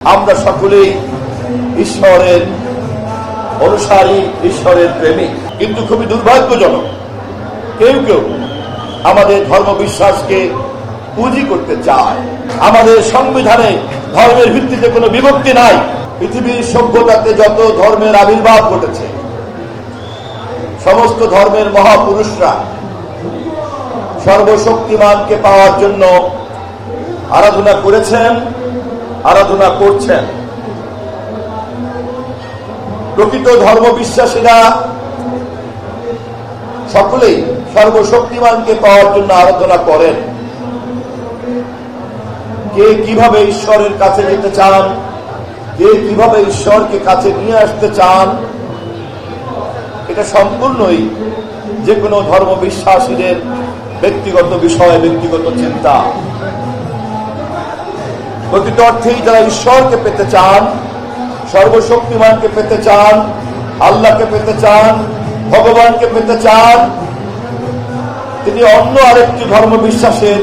আমরা সকলেই ঈশ্বরের অনুসারী, ঈশ্বরের প্রেমিক, কিন্তু খুবই দুর্ভাগ্যজনক কেউ কেউ আমাদের ধর্ম বিশ্বাসকে পুঁজি করতে চায়। আমাদের সংবিধানে ধর্মের ভিত্তিতে কোনো বিভক্তি নাই। পৃথিবীর সভ্যতাতে যত ধর্মের আবির্ভাব ঘটেছে, সমস্ত ধর্মের মহাপুরুষরা সর্বশক্তিমানকে পাওয়ার জন্য আরাধনা করেছেন, আরাধনা করছেন। প্রকৃত ধর্ম বিশ্বাসীরা সকলেই সর্বশক্তিমানকে পাওয়ার জন্য আরাধনা করেন। কে কিভাবে ঈশ্বরের কাছে যেতে চান, কে কিভাবে ঈশ্বরকে কাছে নিয়ে আসতে চান, এটা সম্পূর্ণই যে কোনো ধর্ম বিশ্বাসীদের ব্যক্তিগত বিষয়, ব্যক্তিগত চিন্তা। প্রকৃত অর্থেই যারা ঈশ্বরকে পেতে চান, সর্বশক্তিমানকে পেতে চান, আল্লাহকে পেতে চান, ভগবানকে পেতে চান, তিনি অন্য আরেকটি ধর্ম বিশ্বাসের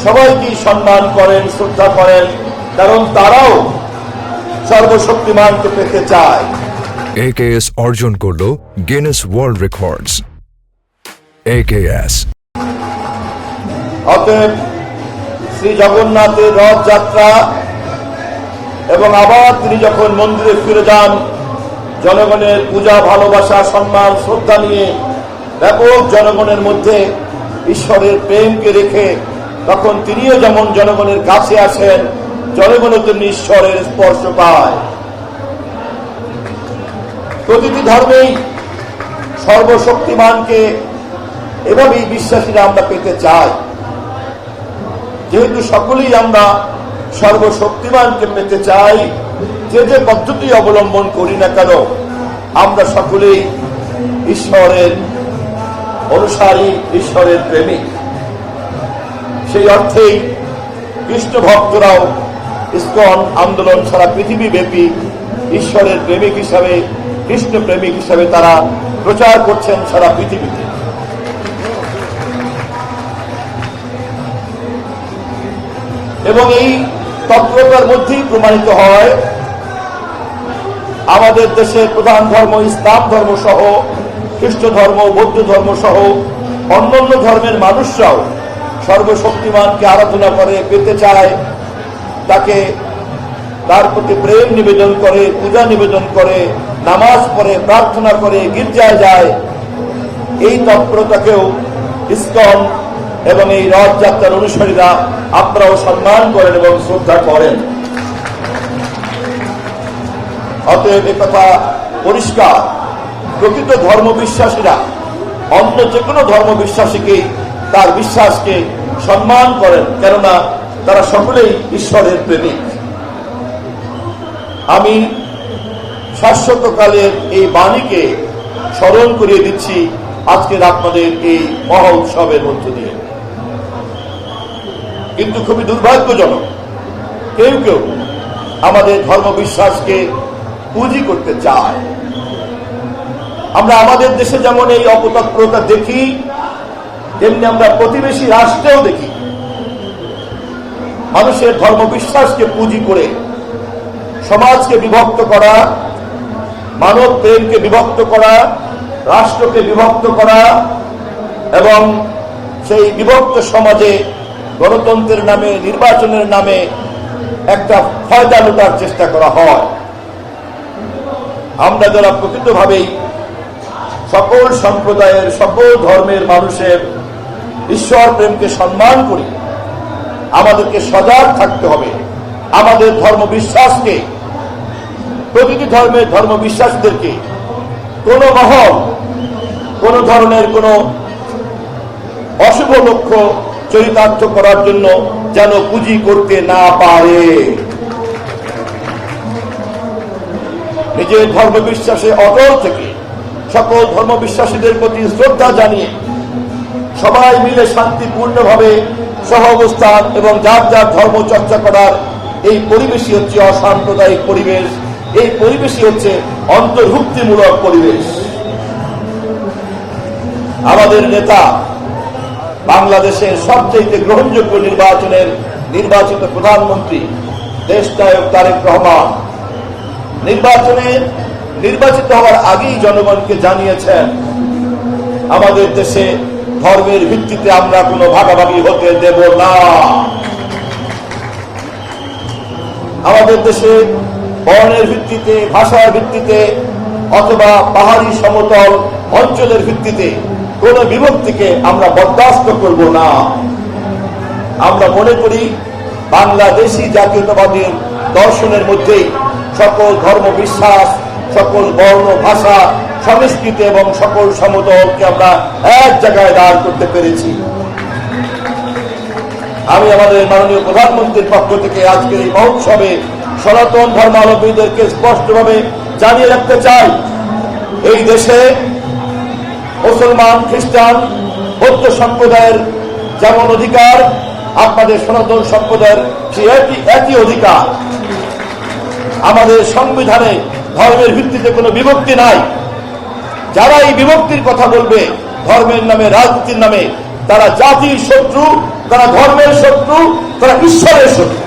সবাইকেই সম্মান করেন, শ্রদ্ধা করেন, কারণ তারাও সর্বশক্তিমানকে পেতে চায়। AKS অর্জন করলো গিনেস ওয়ার্ল্ড রেকর্ডস। AKS অতএব শ্রী জগন্নাথের রথযাত্রা এবং আবার তিনি যখন মন্দিরে ফিরে যান, জনগণের পূজা, ভালোবাসা, সম্মান, শ্রদ্ধা নিয়ে ব্যাপক জনগণের মধ্যে ঈশ্বরের প্রেমকে রেখে তখন তিনিও যেমন জনগণের কাছে আসেন, জনগণও তেমনি ঈশ্বরের স্পর্শ পায়। প্রতিটি ধর্মেই সর্বশক্তিমানকে এভাবেই বিশ্বাসীরা আমরা পেতে চাই। যেহেতু সকলেই আমরা সর্বশক্তিমানকে পেতে চাই, যে যে পদ্ধতি অবলম্বন করি না কেন, আমরা সকলেই ঈশ্বরের অনুসারী, ঈশ্বরের প্রেমিক। সেই অর্থেই কৃষ্ণ ভক্তরাও ইসকন আন্দোলন সারা পৃথিবীব্যাপী ঈশ্বরের প্রেমিক হিসাবে, কৃষ্ণ প্রেমিক হিসাবে তারা প্রচার করছেন সারা পৃথিবীতে। এবং এই তৎপরতার মধ্যেই প্রমাণিত হয় আমাদের দেশের প্রধান ধর্ম ইসলাম ধর্ম সহ, খ্রিস্ট ধর্ম, বৌদ্ধ ধর্ম সহ অন্যান্য ধর্মের মানুষরাও সর্বশক্তিমানকে আরাধনা করে, পেতে চায়, তাকে তার প্রতি প্রেম নিবেদন করে, পূজা নিবেদন করে, নামাজ পড়ে, প্রার্থনা করে, গির্জায় যায়। এই তৎপরতাকেও ইসকন এবং এই রথযাত্রার অনুসারীরা আপনারাও সম্মান করেন এবং শ্রদ্ধা করেন। অতএব একথা পরিষ্কার, প্রকৃত ধর্ম বিশ্বাসীরা অন্য যে কোনো ধর্ম বিশ্বাসীকেই তার বিশ্বাসকে সম্মান করেন, কেননা তারা সকলেই ঈশ্বরের প্রেমিক। আমি শাশ্বতকালের এই বাণীকে স্মরণ করিয়ে দিচ্ছি আজকের আপনাদের এই মহা উৎসবের মধ্য দিয়ে। কিন্তু খুবই দুর্ভাগ্যজনক কেউ কেউ আমাদের ধর্ম বিশ্বাসকে পুঁজি করতে চায়। আমরা আমাদের দেশে যেমন এই অপতৎপরতা দেখি, তেমনি আমরা প্রতিবেশী রাষ্ট্রেও দেখি। মানুষের ধর্ম বিশ্বাসকে পুঁজি করে সমাজকে বিভক্ত করা, মানব প্রেমকে বিভক্ত করা, রাষ্ট্রকে বিভক্ত করা, এবং সেই বিভক্ত সমাজে গণতন্ত্রের নামে, নির্বাচনের নামে একটা ফায়দা লুটার চেষ্টা করা হয়। আমরা যারা প্রকৃতভাবেই সকল সম্প্রদায়ের, সকল ধর্মের মানুষের ঈশ্বর প্রেমকে সম্মান করি, আমাদেরকে সজাগ থাকতে হবে। আমাদের ধর্ম বিশ্বাসকে, প্রতিটি ধর্মের ধর্ম বিশ্বাসীদেরকে কোন মহল, কোন ধরনের কোন অশুভ লক্ষ্য চরিতার্থ করার জন্য যেন পুঁজি করতে না পারে। নিজের ধর্ম বিশ্বাসে অটল থেকে সকল ধর্ম বিশ্বাসীদের প্রতি শ্রদ্ধা জানিয়ে সবাই মিলে শান্তিপূর্ণভাবে সহ অবস্থান এবং যার যার ধর্ম চর্চা করার এই পরিবেশই হচ্ছে অসাম্প্রদায়িক পরিবেশ। এই পরিবেশই হচ্ছে অন্তর্ভুক্তিমূলক পরিবেশ। আমাদের নেতা বাংলাদেশের সবচেয়ে গ্রহণযোগ্য নির্বাচনের নির্বাচিত প্রধানমন্ত্রী দেশনায়ক তারেক রহমান নির্বাচনে নির্বাচিত হওয়ার আগেই জনগণকে জানিয়েছেন, আমাদের দেশে ধর্মের ভিত্তিতে আমরা কোনো ভাগাভাগি হতে দেব না। আমাদের দেশে বর্ণের ভিত্তিতে, ভাষার ভিত্তিতে অথবা পাহাড়ি সমতল অঞ্চলের ভিত্তিতে কোন বিভক্তিকে আমরা বরদাস্ত করব না। আমরা মনে করি বাংলাদেশী জাতীয়তাবাদের দর্শনের মধ্যেই সকল ধর্ম বিশ্বাস, সকল বর্ণ, ভাষা, সংস্কৃতি এবং সকল সমতলকে আমরা এক জায়গায় দাঁড় করতে পেরেছি। আমি আমাদের মাননীয় প্রধানমন্ত্রীর পক্ষ থেকে আজকের এই মহোৎসবে সনাতন ধর্মাবলম্বীদেরকে স্পষ্টভাবে জানিয়ে রাখতে চাই, এই দেশে মুসলমান, খ্রিস্টান, বৌদ্ধ সম্প্রদায়ের যেমন অধিকার, আপনাদের সনাতন সম্প্রদায়ের সেই একই অধিকার। আমাদের সংবিধানে ধর্মের ভিত্তিতে কোনো বিভক্তি নাই। যারা এই বিভক্তির কথা বলবে ধর্মের নামে, রাজনীতির নামে, তারা জাতির শত্রু, তারা ধর্মের শত্রু, তারা ঈশ্বরের শত্রু।